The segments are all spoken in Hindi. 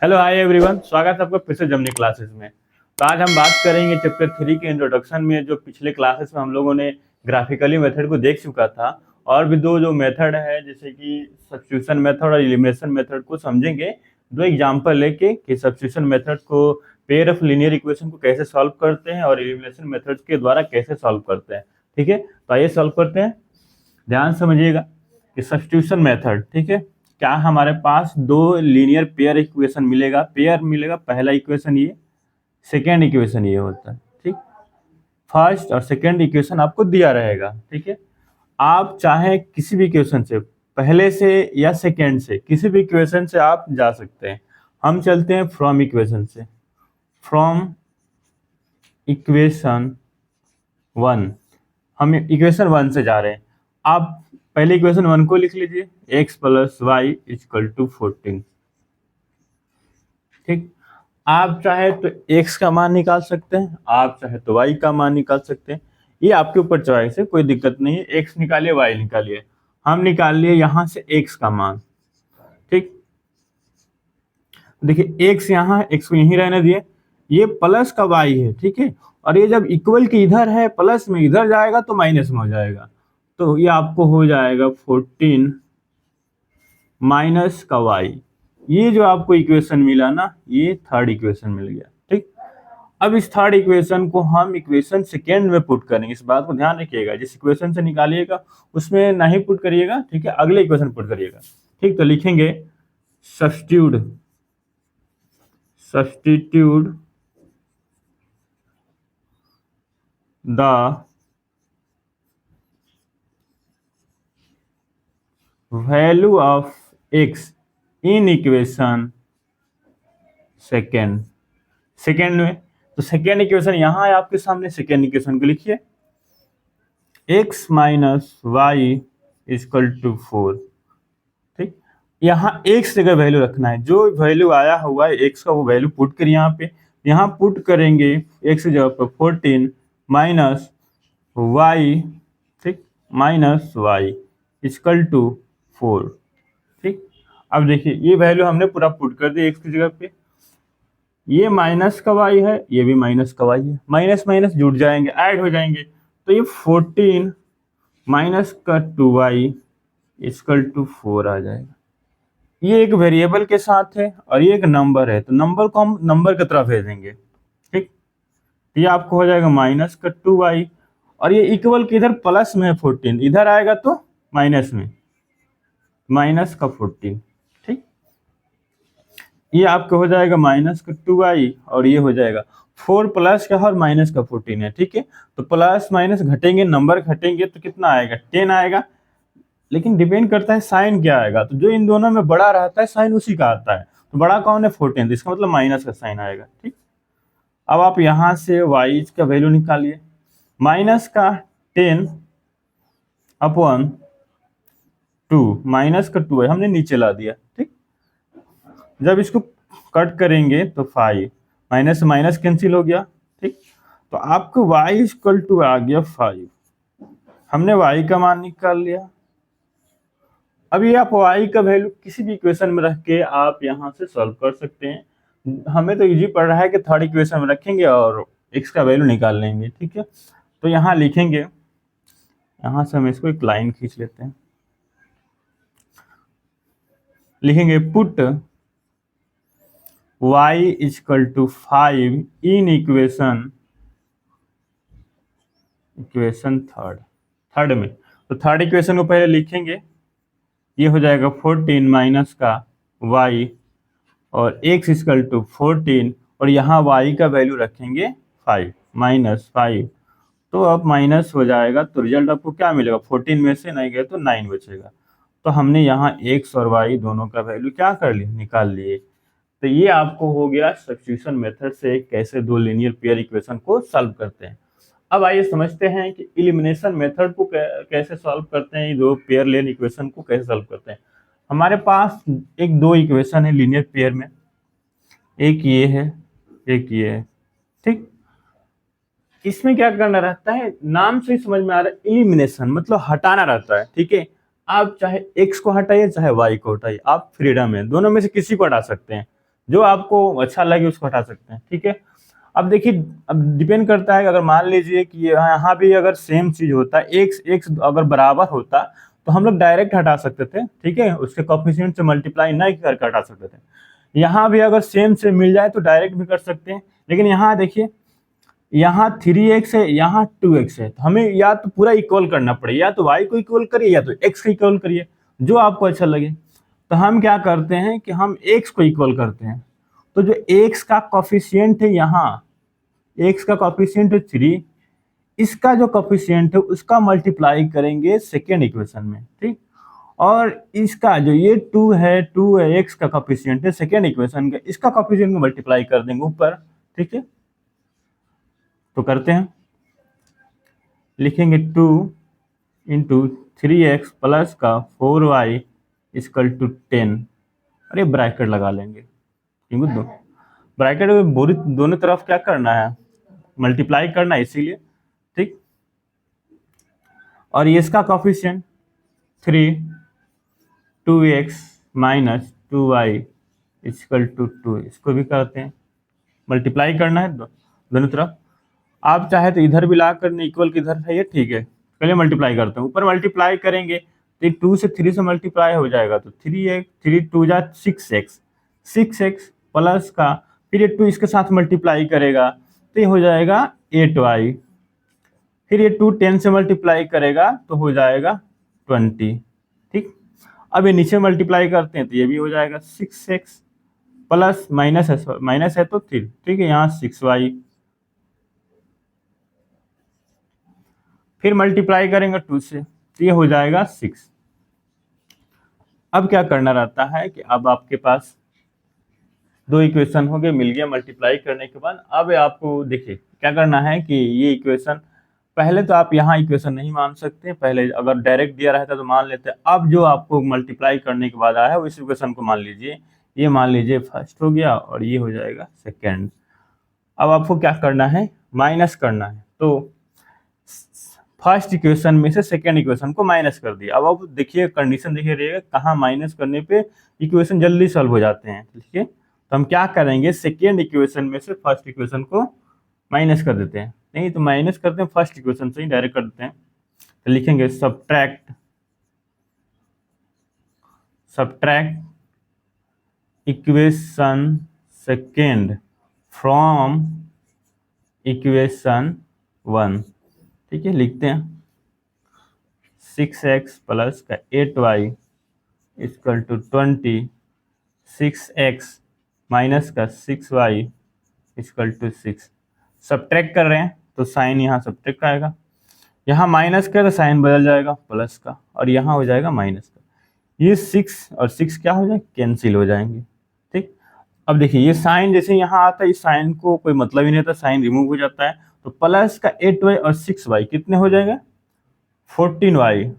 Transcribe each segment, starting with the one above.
हेलो हाय एवरीवन, स्वागत है आपका फिर से जमनी क्लासेस में। तो आज हम बात करेंगे चैप्टर 3 के इंट्रोडक्शन में। जो पिछले क्लासेस में हम लोगों ने ग्राफिकली मेथड को देख चुका था, और भी दो जो मेथड है जैसे कि सब्स्टिट्यूशन मेथड और एलिमिनेशन मेथड को समझेंगे। दो एग्जांपल लेके कि सब्स्टिट्यूशन मेथड को पेयर ऑफ लीनियर इक्वेशन को कैसे सॉल्व करते हैं और एलिमिनेशन मेथड के द्वारा कैसे सॉल्व करते हैं। ठीक है, तो आइए सॉल्व करते हैं। ध्यान समझिएगा कि सब्स्टिट्यूशन मेथड, ठीक है, क्या हमारे पास दो लीनियर पेयर इक्वेशन मिलेगा। पेयर मिलेगा, पहला इक्वेशन ये, सेकेंड इक्वेशन ये होता है। ठीक, फर्स्ट और सेकेंड इक्वेशन आपको दिया रहेगा। ठीक है, आप चाहे किसी भी इक्वेशन से, पहले से या सेकेंड से, किसी भी इक्वेशन से आप जा सकते हैं। हम चलते हैं फ्रॉम इक्वेशन से, फ्रॉम इक्वेशन 1। हम इक्वेशन 1 से जा रहे हैं। आप पहले इक्वेशन 1 को लिख लीजिए, x plus y equal to 14। ठीक, आप चाहे तो x का मान निकाल सकते हैं, आप चाहे तो y का मान निकाल सकते हैं। ये आपके ऊपर चॉइस है, कोई दिक्कत नहीं है। x निकालिए, y निकालिए। हम निकाल लिए यहां से x का मान। ठीक, देखिए x यहाँ, x को यहीं रहने दिए, ये प्लस का y है। ठीक है, और ये जब इक्वल के इधर है, प्लस में इधर जाएगा तो माइनस में हो जाएगा। तो ये आपको हो जाएगा 14 माइनस का y। ये जो आपको इक्वेशन मिला ना, ये थर्ड इक्वेशन मिल गया। ठीक, अब इस थर्ड इक्वेशन को हम इक्वेशन सेकेंड में पुट करेंगे। इस बात को ध्यान रखिएगा, जिस इक्वेशन से निकालिएगा उसमें नहीं पुट करिएगा। ठीक है, अगले इक्वेशन पुट करिएगा। ठीक, तो लिखेंगे substitute the value of x in equation second में। तो सेकेंड इक्वेशन यहाँ है आपके सामने। सेकेंड इक्वेशन को लिखिए, x minus y equal to 4। ठीक, यहाँ x जगह वैल्यू रखना है, जो वैल्यू आया हुआ है x का वो वैल्यू पुट कर यहाँ पुट करेंगे। x की जगह पर 14 माइनस वाई, ठीक, माइनस वाई इक्वल टू 4। ठीक, अब देखिए ये वैल्यू हमने पूरा पुट कर दी x की जगह पे। ये माइनस का y है, ये भी माइनस का y है, माइनस माइनस जुड़ जाएंगे, ऐड हो जाएंगे। तो ये 14 माइनस का 2y इक्वल टू 4 आ जाएगा। ये एक वेरिएबल के साथ है और ये एक नंबर है, तो नंबर को हम नंबर की तरफ भेजेंगे। ठीक, ये आपको हो जाएगा माइनस का 2y, और ये इक्वल के इधर प्लस में है 14, इधर आएगा तो माइनस में, माइनस का 14। ठीक, ये आपको हो जाएगा माइनस का 2y, और ये हो जाएगा 4 प्लस का और माइनस का 14 है। ठीक है, तो प्लस माइनस घटेंगे, नंबर घटेंगे तो कितना आएगा, 10 आएगा। लेकिन डिपेंड करता है साइन क्या आएगा, तो जो इन दोनों में बड़ा रहता है साइन उसी का आता है। तो बड़ा कौन है, 14, तो इसका मतलब माइनस का साइन आएगा। ठीक, अब आप यहां से y का वैल्यू निकालिए, माइनस का 10 अपॉन 2, माइनस का 2 है, हमने नीचे ला दिया। ठीक, जब इसको कट करेंगे तो 5, माइनस माइनस कैंसिल हो गया। ठीक, तो आपको y इक्वल टू आ गया 5। हमने y का मान निकाल लिया। अभी आप y का वैल्यू किसी भी इक्वेशन में रख के आप यहाँ से सॉल्व कर सकते हैं। हमें तो इजी पड़ रहा है कि थर्ड इक्वेशन में रखेंगे और x का वैल्यू निकाल लेंगे। ठीक है, तो यहाँ लिखेंगे, यहाँ से हम इसको एक लाइन खींच लेते हैं, लिखेंगे put y equal to 5 in equation third में। तो थर्ड इक्वेशन को पहले लिखेंगे, ये हो जाएगा 14 माइनस का y और x इक्वल टू 14, और यहाँ y का वैल्यू रखेंगे 5, माइनस 5। तो अब माइनस हो जाएगा, तो रिजल्ट आपको क्या मिलेगा, 14 में से नहीं गए तो 9 बचेगा। तो हमने यहाँ x और y दोनों का वैल्यू क्या कर लिया, निकाल लिए। तो ये आपको हो गया सब्स्टिट्यूशन मेथड से कैसे दो लीनियर पेयर इक्वेशन को सॉल्व करते हैं। अब आइए समझते हैं कि एलिमिनेशन मेथड को कैसे सॉल्व करते हैं, दो पेयर लीनियर इक्वेशन को कैसे सॉल्व करते हैं। हमारे पास एक दो इक्वेशन है लीनियर पेयर में, एक ये है, एक ये है। ठीक, इसमें क्या करना रहता है, नाम से ही समझ में आ रहा है, एलिमिनेशन मतलब हटाना रहता है। ठीक है, आप चाहे x को हटाइए चाहे y को हटाइए, आप फ्रीडम है, दोनों में से किसी को हटा सकते हैं। जो आपको अच्छा लगे उसको हटा सकते हैं, ठीक है। अब देखिए, अब डिपेंड करता है कि अगर मान लीजिए कि यहाँ भी अगर सेम चीज होता, एक्स अगर बराबर होता तो हम लोग डायरेक्ट हटा सकते थे, ठीक है, उसके कोफिशिएंट से मल्टीप्लाई नहीं करके हटा सकते थे। यहाँ भी अगर सेम से मिल जाए तो डायरेक्ट भी कर सकते हैं, लेकिन यहाँ देखिए, यहाँ 3x है, यहाँ 2x है, तो हमें या तो पूरा इक्वल करना पड़ेगा, या तो y को इक्वल करिए या तो x को इक्वल करिए, जो आपको अच्छा लगे। तो हम क्या करते हैं कि हम x को इक्वल करते हैं। तो जो x का कॉफिशिएंट है, यहाँ x का कॉफिशिएंट है 3, इसका जो कॉफिशिएंट है उसका मल्टीप्लाई करेंगे सेकेंड इक्वेशन में, ठीक। और इसका जो ये 2 है, 2 है, x का कॉफिशिएंट है सेकेंड इक्वेशन का, इसका कॉफिशिएंट को मल्टीप्लाई कर देंगे ऊपर, ठीक है। तो करते हैं, लिखेंगे 2 इंटू 3x प्लस का 4y इक्वल टू 10। अरे ब्रैकेट लगा लेंगे, क्योंकि ब्रैकेट में दोनों तरफ क्या करना है, मल्टीप्लाई करना है, इसीलिए, ठीक। और ये इसका coefficient 3, 2x minus 2y equal to 2, इसको भी करते हैं, मल्टीप्लाई करना है दोनों तरफ। आप चाहे तो इधर भी ला कर इक्वल की इधर है, ये ठीक है, पहले मल्टीप्लाई करते हैं, ऊपर मल्टीप्लाई करेंगे तो 2 से 3 से मल्टीप्लाई हो जाएगा, तो 3x 3 2 जा 6x प्लस का, फिर ये 2 इसके साथ मल्टीप्लाई करेगा तो ये हो जाएगा 8y, फिर ये 2 10 से मल्टीप्लाई करेगा तो हो जाएगा 20, ठीक। अब ये नीचे मल्टीप्लाई करते हैं तो ये भी हो जाएगा 6x प्लस माइनस है तो 3, ठीक है, यहाँ 6y, फिर मल्टीप्लाई करेंगे 2 से तो ये हो जाएगा 6। अब क्या करना रहता है कि अब आपके पास दो इक्वेशन हो गए, मिल गया मल्टीप्लाई करने के बाद। अब आपको देखिए क्या करना है कि ये इक्वेशन, पहले तो आप यहाँ इक्वेशन नहीं मान सकते, पहले अगर डायरेक्ट दिया रहता तो मान लेते। अब जो आपको मल्टीप्लाई करने के बाद आया है उस इक्वेशन को मान लीजिए, ये मान लीजिए फर्स्ट हो गया और ये हो जाएगा सेकेंड। अब आपको क्या करना है, माइनस करना है, तो फर्स्ट इक्वेशन में से सेकेंड इक्वेशन को माइनस कर दिया। अब आप देखिए कंडीशन देखिए रहेगा, कहाँ माइनस करने पे इक्वेशन जल्दी सॉल्व हो जाते हैं, ठीक है। तो हम क्या करेंगे, सेकेंड इक्वेशन में से फर्स्ट इक्वेशन को माइनस कर देते हैं, नहीं तो माइनस करते हैं फर्स्ट इक्वेशन से ही डायरेक्ट कर देते हैं। तो लिखेंगे subtract equation second from equation 1, ठीक है। लिखते हैं 6x प्लस का 8y equal to 20, 6x minus का 6y इक्वल टू 6। सब्ट्रैक्ट कर रहे हैं तो साइन यहाँ सब्ट्रैक्ट आएगा, यहाँ माइनस का तो साइन बदल जाएगा प्लस का, और यहाँ हो जाएगा माइनस का। ये 6 और 6 क्या हो जाएगा, कैंसिल हो जाएंगे, ठीक। अब देखिए ये साइन जैसे यहाँ आता है, इस साइन को कोई मतलब ही नहीं होता, साइन रिमूव हो जाता है। तो प्लस का 8y और 6y कितने हो जाएगा, 14y,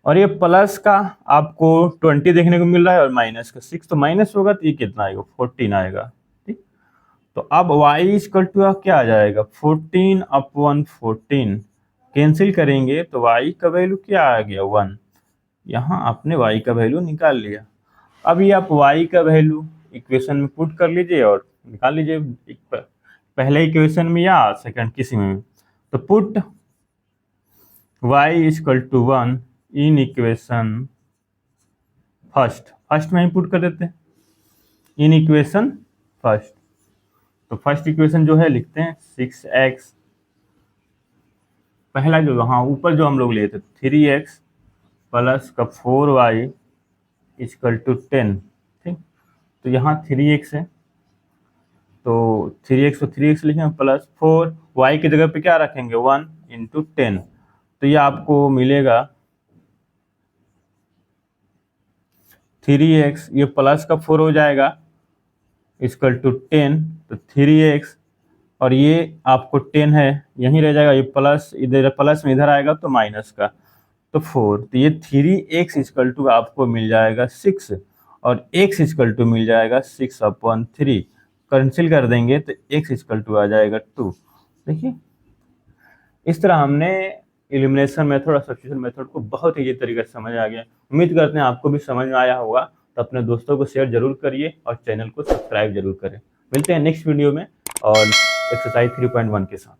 और ये प्लस का आपको 20 देखने को मिल रहा है और माइनस का 6, तो माइनस होगा तो ये कितना आएगा, 14 आएगा, ठीक। तो अब y इक्वल टू क्या आ जाएगा, 14 अपॉन 14, कैंसिल करेंगे तो y का वैल्यू क्या आ गया, 1। यहाँ आपने y का वैल्यू निकाल लिया। अब ये आप y का वैल्यू इक्वेशन में पुट कर लीजिए और निकाल लीजिए, पहले इक्वेशन में या सेकंड किसी में। तो put y equal to 1 in equation first में ही पुट कर देते हैं, इन इक्वेशन फर्स्ट। तो फर्स्ट इक्वेशन जो है लिखते हैं 6x, पहला जो हाँ ऊपर जो हम लोग लिए थे 3x प्लस का 4y इक्वल टू 10, ठीक। तो यहाँ 3x है तो 3x को 3x लिखेंगे प्लस 4y की जगह पे क्या रखेंगे, 1 इंटू 10, तो ये आपको मिलेगा 3x, ये प्लस का 4 हो जाएगा इक्वल टू 10, तो 3x और ये आपको 10 है यहीं रह जाएगा, ये प्लस इधर प्लस में इधर आएगा तो माइनस का, तो 4, तो ये 3x इक्वल टू आपको मिल जाएगा 6 और x इक्वल टू मिल जाएगा 6/3, कैंसिल कर देंगे तो x इक्वल टू आ जाएगा 2। देखिए इस तरह हमने एलिमिनेशन मेथड और सब्स्टिट्यूशन मेथड को बहुत ही तरीके से समझ आ गया। उम्मीद करते हैं आपको भी समझ में आया होगा। तो अपने दोस्तों को शेयर जरूर करिए और चैनल को सब्सक्राइब जरूर करें। मिलते हैं नेक्स्ट वीडियो में और एक्सरसाइज 3.1 के साथ।